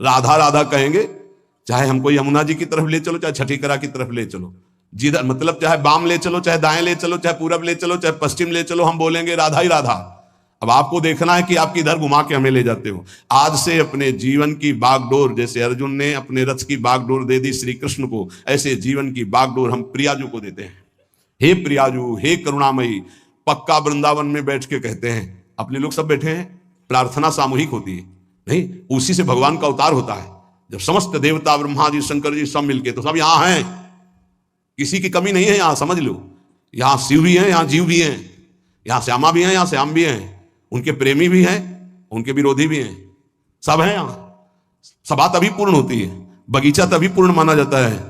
राधा राधा कहेंगे, चाहे हमको यमुना जी की तरफ ले चलो, चाहे छठीकरा की तरफ ले चलो, जिधर मतलब चाहे बाम ले चलो, चाहे दाएं ले चलो, चाहे पूरब ले चलो, चाहे पश्चिम ले चलो, हम बोलेंगे राधा ही राधा। अब आपको देखना है कि आप किधर घुमा के हमें ले जाते हो। आज से अपने जीवन की बागडोर, जैसे अर्जुन ने अपने रथ की बागडोर दे दी श्री कृष्ण को, ऐसे जीवन की बागडोर हम प्रियाजू को देते हैं। हे प्रियाजू, हे करुणामयी, पक्का वृंदावन में बैठ के कहते हैं। अपने लोग सब बैठे हैं, प्रार्थना सामूहिक होती है, नहीं उसी से भगवान का अवतार होता है। जब समस्त देवता, ब्रह्मा जी, शंकर जी सब मिलके, तो सब यहां हैं, किसी की कमी नहीं है यहां, समझ लो। यहां शिव भी हैं, यहां जीव भी हैं, यहां श्यामा भी हैं, यहां श्याम भी हैं, उनके प्रेमी भी हैं, उनके विरोधी भी हैं, सब हैं यहां। सभा तभी पूर्ण होती है, बगीचा तभी पूर्ण माना जाता है।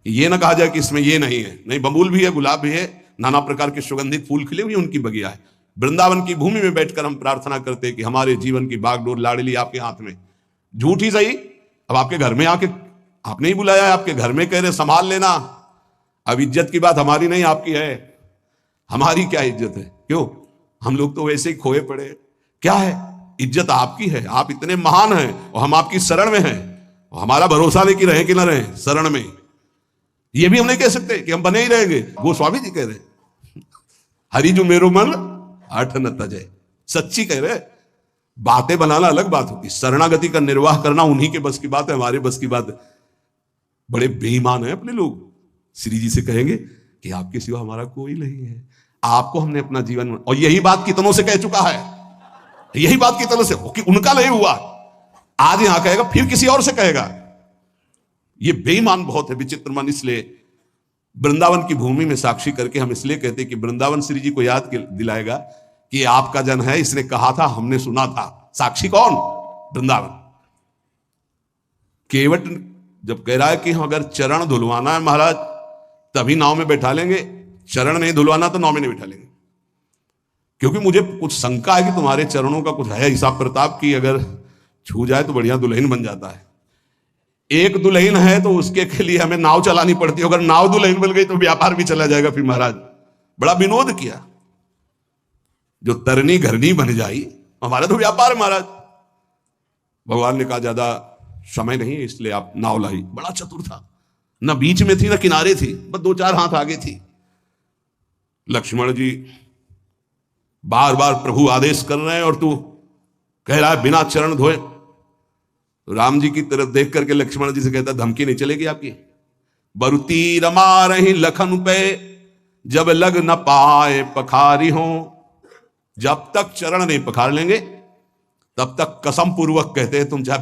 ये ना कहा जाए कि इसमें ये नहीं है, नहीं, बबूल भी है, गुलाब भी है, नाना प्रकार के सुगंधित फूल खिले हुए उनकी बगिया है। वृंदावन की भूमि में बैठकर हम प्रार्थना करते हैं कि हमारे जीवन की बागडोर लाडली आपके हाथ में। झूठ ही सही, अब आपके घर में आके आपने ही बुलाया है, आपके घर में कह रहे संभाल लेना। अब इज्जत की बात हमारी नहीं आपकी है, हमारी क्या इज्जत है? क्यों, हम लोग तो वैसे ही खोए पड़े। क्या है इज्जत? आपकी है, आप इतने महान हैं और हम आपकी शरण में हैं, और हमारा भरोसा लेके रहे कि ना रहे शरण में, ये भी हम नहीं कह सकते कि हम बने ही रहेंगे। गोस्वामी जी कह रहे हरि जो मेरो मन आठ न तजय, सच्ची कह रहे। बातें बनाना अलग बात होती, शरणागति का निर्वाह करना उन्हीं के बस की बात है, हमारे बस की बात है। बड़े बेईमान है अपने लोग। श्री जी से कहेंगे कि आपके सिवा हमारा कोई नहीं है, आपको हमने अपना जीवन, और यही बात कितनों से कह चुका है, यही बात कितनों से, कि उनका नहीं हुआ, आज यहां कहेगा, फिर किसी और से कहेगा। ये बेईमान बहुत है, विचित्र मन। इसलिए वृंदावन की भूमि में साक्षी करके हम इसलिए कहते कि वृंदावन श्री जी को याद दिलाएगा कि आपका जन है, इसने कहा था, हमने सुना था। साक्षी कौन? वृंदावन। केवट जब कह रहा है कि अगर चरण धुलवाना है महाराज तभी नाव में बैठा लेंगे, चरण नहीं धुलवाना तो नाव में नहीं बैठा लेंगे, क्योंकि मुझे कुछ शंका है कि तुम्हारे चरणों का कुछ है हिसाब प्रताप की, अगर छू जाए तो बढ़िया दुल्हन बन जाता है। एक दुल्हन है तो उसके के लिए हमें नाव चलानी पड़ती है, अगर नाव दुल्हन बन गई तो व्यापार भी चला जाएगा। फिर महाराज बड़ा विनोद किया, जो तरनी घरनी बन जाई, हमारा तो व्यापार है महाराज। भगवान ने कहा ज्यादा समय नहीं है इसलिए आप नाव लाई। बड़ा चतुर था, ना बीच में थी ना किनारे थी, बस 2-4 हाथ आगे थी। लक्ष्मण जी बार बार प्रभु आदेश कर रहे हैं और तू कह रहा है बिना चरण धोए। राम जी की तरफ देख करके लक्ष्मण जी से कहता, धमकी नहीं चलेगी आपकी? बरुती रमा रही लखन पे, जब लग न पाए पखारी हो। जब तक चरण नहीं पखार लेंगे तब तक कसम पूर्वक कहते हैं तुम चाहे